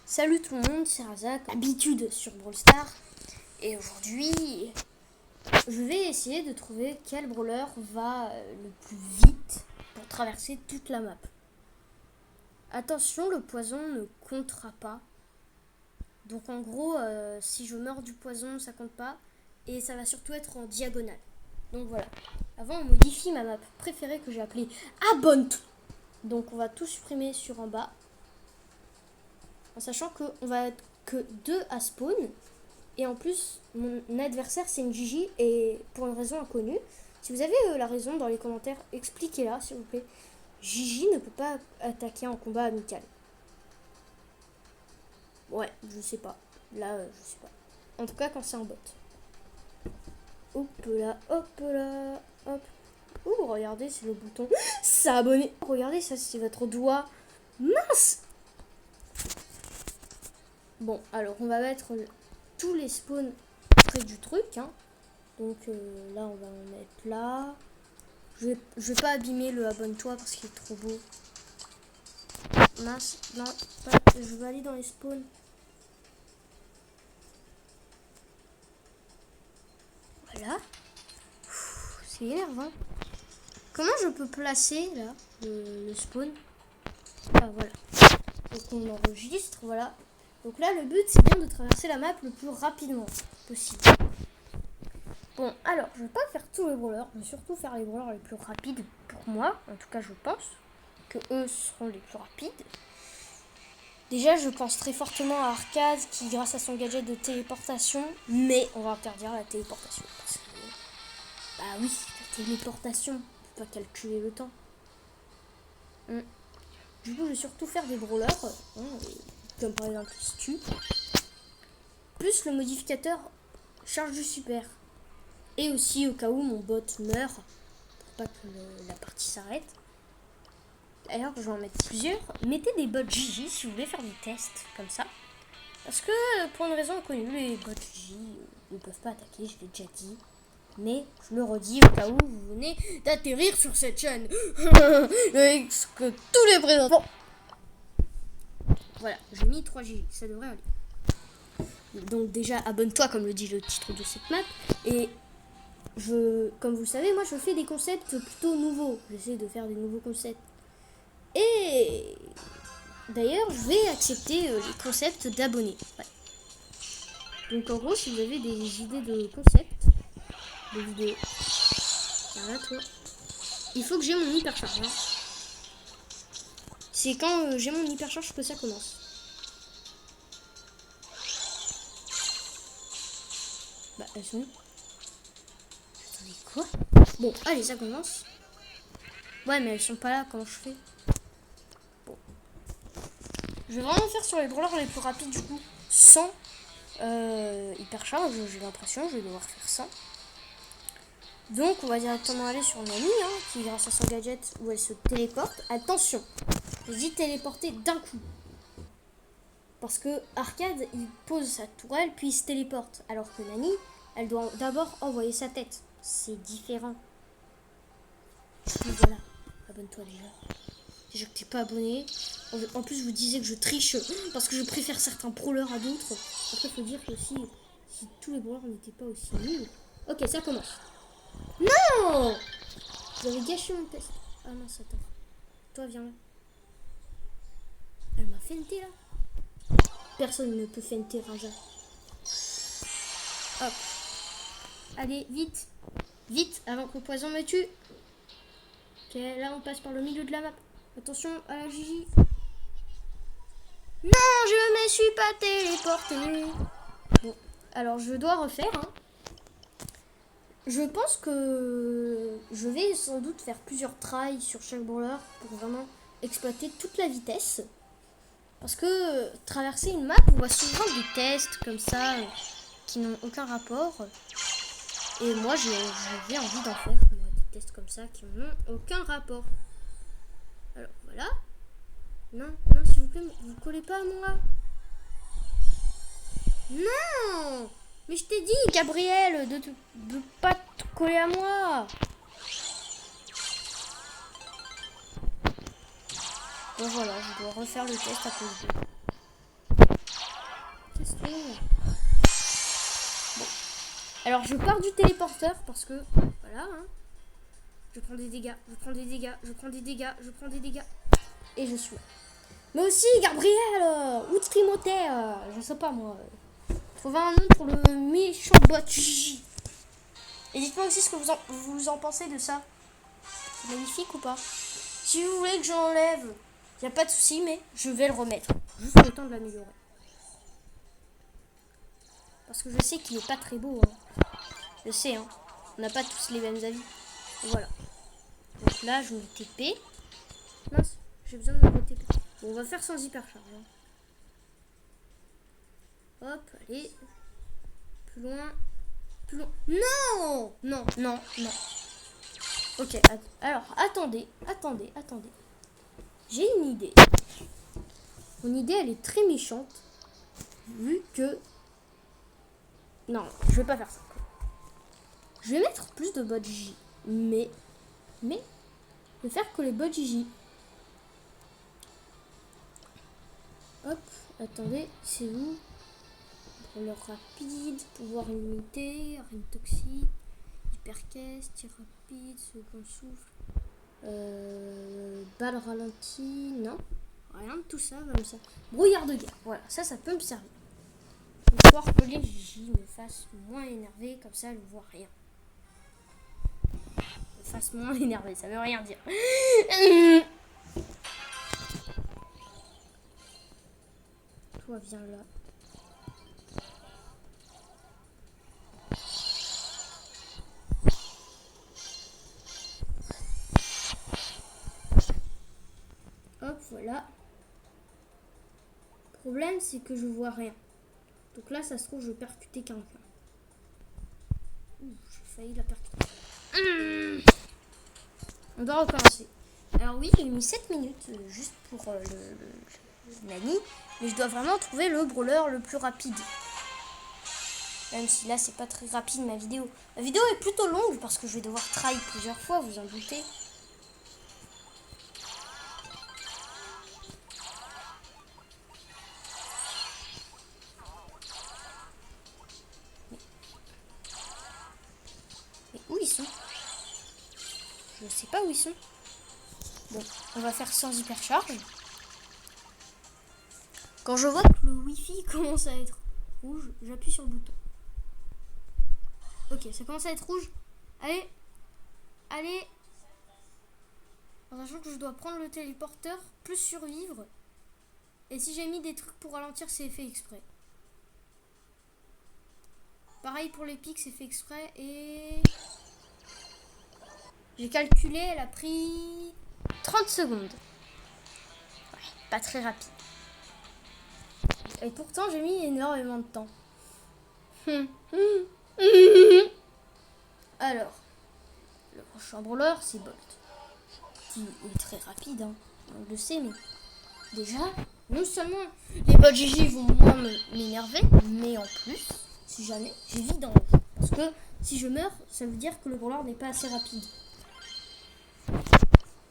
Salut tout le monde, c'est Razak, habitude sur Brawl Stars. Et aujourd'hui, je vais essayer de trouver quel brawler va le plus vite pour traverser toute la map. Attention, le poison ne comptera pas. Donc en gros, si je meurs du poison, ça compte pas. Et ça va surtout être en diagonale. Donc voilà. Avant, on modifie ma map préférée que j'ai appelée Abonne-toi. Donc on va tout supprimer sur en bas. En sachant qu'on va être que 2 à spawn. Et en plus, mon adversaire, c'est une Gigi. Et pour une raison inconnue. Si vous avez la raison dans les commentaires, expliquez-la, s'il vous plaît. Gigi ne peut pas attaquer en combat amical. Ouais, je sais pas. Là, je sais pas. En tout cas, quand c'est en bot. Hop là, hop là, hop. Ouh, regardez, c'est le bouton s'abonner. Regardez, ça, c'est votre doigt. Mince! Bon, alors, on va mettre tous les spawns près du truc, hein. Donc, là, on va en mettre là. Je vais pas abîmer le abonne-toi parce qu'il est trop beau. Mince, non, pas, je vais aller dans les spawns. Voilà. C'est énervant. Comment je peux placer, là, le spawn? Ah, voilà. Donc, on enregistre, voilà. Donc là, le but, c'est bien de traverser la map le plus rapidement possible. Bon, alors, je vais pas faire tous les brawlers. Je vais surtout faire les brawlers les plus rapides pour moi. En tout cas, je pense que eux seront les plus rapides. Déjà, je pense très fortement à Arcade qui, grâce à son gadget de téléportation, mais on va interdire la téléportation. Parce que, bah oui, la téléportation, on peut pas calculer le temps. Du coup, je vais surtout faire des brawlers, comme par exemple Stu, plus le modificateur charge du super. Et aussi au cas où mon bot meurt, pour pas que la partie s'arrête. D'ailleurs, je vais en mettre plusieurs. Mettez des bots Gigi si vous voulez faire des tests comme ça. Parce que pour une raison inconnue, les bots Gigi ne peuvent pas attaquer, je l'ai déjà dit. Mais je le redis au cas où vous venez d'atterrir sur cette chaîne. Avec ce que tous les présents. Bon. Voilà, j'ai mis 3 Gigi, ça devrait aller. Donc déjà, abonne-toi comme le dit le titre de cette map. Et comme vous le savez, moi je fais des concepts plutôt nouveaux. J'essaie de faire des nouveaux concepts. Et d'ailleurs, je vais accepter les concepts d'abonnés. Ouais. Donc en gros, si vous avez des idées de concepts, de vidéos, voilà, toi, il faut que j'ai mon hypercharge. Hein. C'est quand j'ai mon hypercharge que ça commence. Bah, elles sont où? Attendez, quoi? Bon, allez, ça commence. Ouais, mais elles sont pas là quand je fais. Bon. Je vais vraiment faire sur les brawlers les plus rapides, du coup, sans hypercharge. J'ai l'impression, je vais devoir faire ça. Donc, on va directement aller sur Nani, hein, qui, grâce à son gadget, où elle se téléporte. Attention, je dis téléporter d'un coup. Parce que Arcade, il pose sa tourelle, puis il se téléporte. Alors que Nani, elle doit d'abord envoyer sa tête. C'est différent. Donc voilà, abonne-toi déjà. Déjà que t'es pas abonné. En plus, je vous disais que je triche parce que je préfère certains brawlers à d'autres. Après, il faut dire que si tous les brawlers n'étaient pas aussi nuls. Ok, ça commence. Non! Vous avez gâché mon test. Ah non, ça attends. Toi, viens là. Elle m'a feinté là. Personne ne peut feinter Raja. Hop. Allez, vite. Vite, avant que le poison me tue. Ok, là on passe par le milieu de la map. Attention à la Gigi. Non, je me suis pas téléporté. Bon, alors je dois refaire. Hein. Je pense que je vais sans doute faire plusieurs tries sur chaque brawler pour vraiment exploiter toute la vitesse. Parce que traverser une map, on voit souvent des tests comme ça qui n'ont aucun rapport. Et moi, j'ai envie d'en faire moi, des tests comme ça qui n'ont aucun rapport. Alors voilà. Non, non, s'il vous plaît, vous ne collez pas à moi. Non! Mais je t'ai dit, Gabriel, de pas te coller à moi. Bon voilà, je dois refaire le test à cause de. Bon. Alors je pars du téléporteur parce que voilà. Hein. Je prends des dégâts, je prends des dégâts, je prends des dégâts, je prends des dégâts. Et je suis là. Mais aussi Gabriel ou Timothée, je sais pas moi. Trouver un nom pour le méchant bot. Et dites-moi aussi ce que vous en pensez de ça. C'est magnifique ou pas? Si vous voulez que je l'enlève, il n'y a pas de souci, mais je vais le remettre. Juste le temps de l'améliorer. Parce que je sais qu'il est pas très beau. Hein. Je sais, hein. On n'a pas tous les mêmes avis. Et voilà. Donc là, je me TP. Mince, j'ai besoin de me TP. Bon, on va faire sans hypercharge. Hein. Hop, allez. Plus loin. Plus loin. Non! Non, non, non. Ok, alors, attendez. J'ai une idée. Mon idée, elle est très méchante. Vu que... Non, je vais pas faire ça. Je vais mettre plus de bots J. Mais, je vais faire que les bots J. Hop, attendez, c'est où? Leur rapide, pouvoir illimité, arène toxique, hypercaisse, tir rapide, second souffle, balle ralentie, non, rien de tout ça, comme ça. Brouillard de guerre, voilà, ça peut me servir. Histoire que les J me fassent moins énerver, comme ça, elles ne voient rien. Me fassent moins énerver, ça veut rien dire. Toi, viens là. Hop, voilà. Le problème, c'est que je vois rien. Donc là, ça se trouve, je vais percuter quelqu'un. J'ai failli la percuter. On doit recommencer. Alors oui, j'ai mis 7 minutes juste pour le Nani. Mais je dois vraiment trouver le brawler le plus rapide. Même si là, c'est pas très rapide ma vidéo. La vidéo est plutôt longue parce que je vais devoir try plusieurs fois, vous en doutez. Mais où ils sont? Je sais pas où ils sont. Bon, on va faire sans hypercharge. Quand je vois que le wifi commence à être rouge, j'appuie sur le bouton. Ok, ça commence à être rouge. Allez. Allez. En sachant que je dois prendre le téléporteur, plus survivre. Et si j'ai mis des trucs pour ralentir, c'est fait exprès. Pareil pour les pics, c'est fait exprès. Et... j'ai calculé, elle a pris 30 secondes. Ouais, pas très rapide. Et pourtant, j'ai mis énormément de temps. Alors, le prochain brawler, c'est Bolt. Qui est très rapide, hein. On le sait, mais déjà, non seulement les bots GG vont moins m'énerver, mais en plus, si jamais, j'ai vidange. Parce que si je meurs, ça veut dire que le brawler n'est pas assez rapide.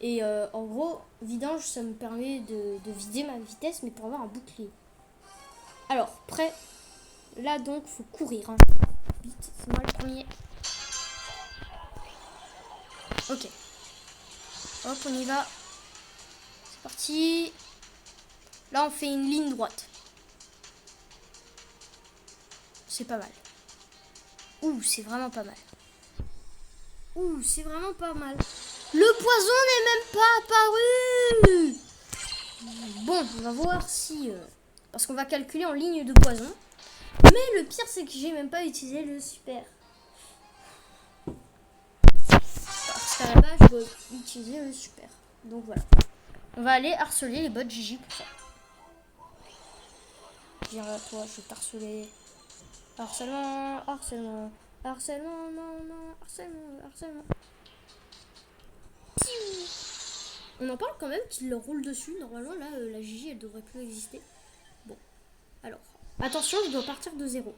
Et en gros, vidange, ça me permet de vider ma vitesse, mais pour avoir un bouclier. Alors, prêt. Là, donc, faut courir. Hein. Vite, c'est moi le premier. Ok. Hop, on y va. C'est parti. Là, on fait une ligne droite. C'est pas mal. Ouh, c'est vraiment pas mal. Ouh, c'est vraiment pas mal. Le poison n'est même pas apparu. Bon, on va voir si... parce qu'on va calculer en ligne de poison. Mais le pire, c'est que j'ai même pas utilisé le super. Parce qu'à la base, je dois utiliser le super. Donc voilà. On va aller harceler les bots GG pour ça. Viens là, toi, je vais t'harceler. Harcèlement, harcèlement, harcèlement, non, non, harcèlement, harcèlement. On en parle quand même qu'il leur roule dessus. Normalement, là, la GG, elle devrait plus exister. Bon, alors, attention, je dois partir de 0.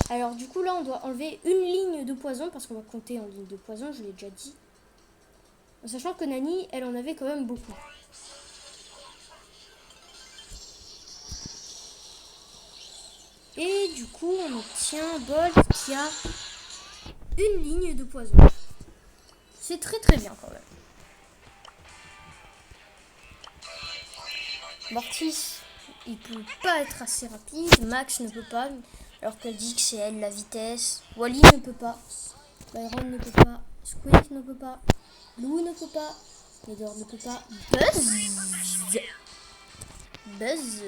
Alors, du coup, là, on doit enlever une ligne de poison parce qu'on va compter en ligne de poison, je l'ai déjà dit. En sachant que Nani, elle en avait quand même beaucoup. Et du coup, on obtient un bol qui a une ligne de poison. C'est très très bien quand même. Mortis, il peut pas être assez rapide. Max ne peut pas, alors qu'elle dit que c'est elle la vitesse. Wally ne peut pas. Byron ne peut pas. Squeak ne peut pas. Lou ne peut pas. Edward ne peut pas. Buzz,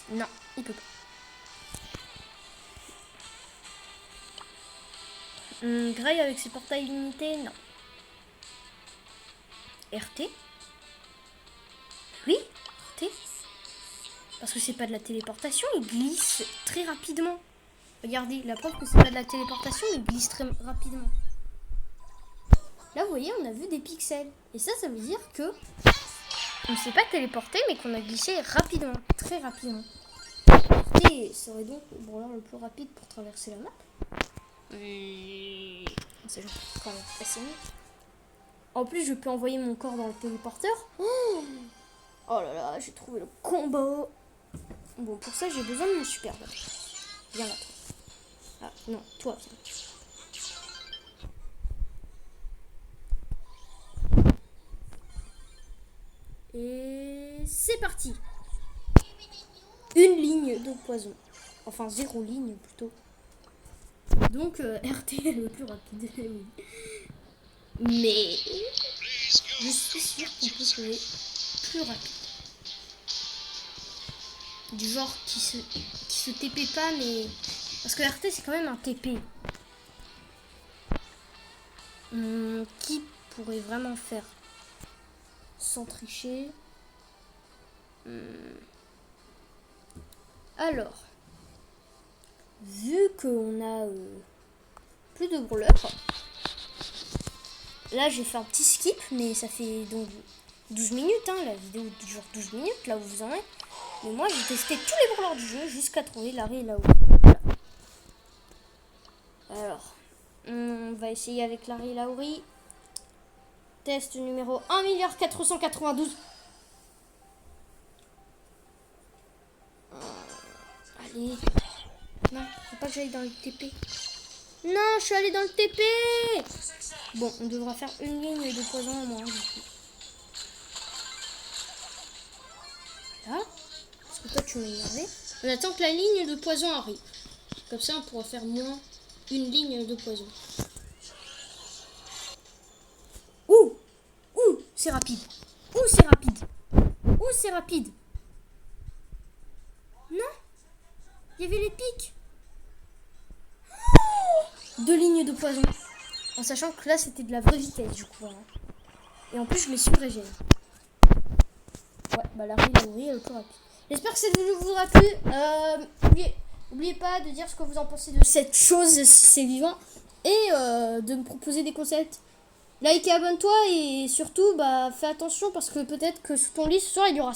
non, il peut pas. Gray avec ses portails limités, non. RT? Oui, RT. Parce que c'est pas de la téléportation, il glisse très rapidement. Regardez, la preuve que c'est pas de la téléportation, il glisse très rapidement. Là, vous voyez, on a vu des pixels. Et ça veut dire que on ne s'est pas téléporté, mais qu'on a glissé rapidement, très rapidement. RT serait donc le brawler le plus rapide pour traverser la map. C'est quand même assez mieux. En plus, je peux envoyer mon corps dans le téléporteur. Oh là là, j'ai trouvé le combo. Bon, pour ça, j'ai besoin de mon super badge. Viens là, toi. Ah, non, toi, viens. Et c'est parti. Une ligne de poison. Enfin, 0 ligne plutôt. Donc, RT est le plus rapide. Mais je suis sûre qu'on peut trouver plus rapide. Du genre qui se TP pas, mais parce que RT c'est quand même un TP. Qui pourrait vraiment faire sans tricher? Alors, vu qu'on a plus de brawlers, là j'ai fait un petit skip, mais ça fait donc 12 minutes, hein, la vidéo dure 12 minutes, là où vous en êtes. Mais moi j'ai testé tous les brawlers du jeu jusqu'à trouver Larry et Lauri. Voilà. Alors, on va essayer avec Larry et Lauri. Test numéro 1,492 milliard. Allez. Non, faut pas que j'aille dans le TP. Non, je suis allée dans le TP. Bon, on devra faire une ligne de poison en moins, du coup. Voilà. Parce que toi, tu m'as énervé. On attend que la ligne de poison arrive. Comme ça, on pourra faire moins une ligne de poison. Ouh, c'est rapide. C'est rapide. C'est rapide. Non, il y avait les pics. 2 lignes de poison. En sachant que là, c'était de la vraie vitesse, du coup. Hein. Et en plus, je me suis régène. Ouais, bah la Lauri est le plus rapide. J'espère que cette vidéo vous aura plu. N'oubliez pas de dire ce que vous en pensez de cette chose, si c'est vivant. Et de me proposer des concepts. Like et abonne-toi. Et surtout, bah, fais attention parce que peut-être que sous ton lit, ce soir, il y aura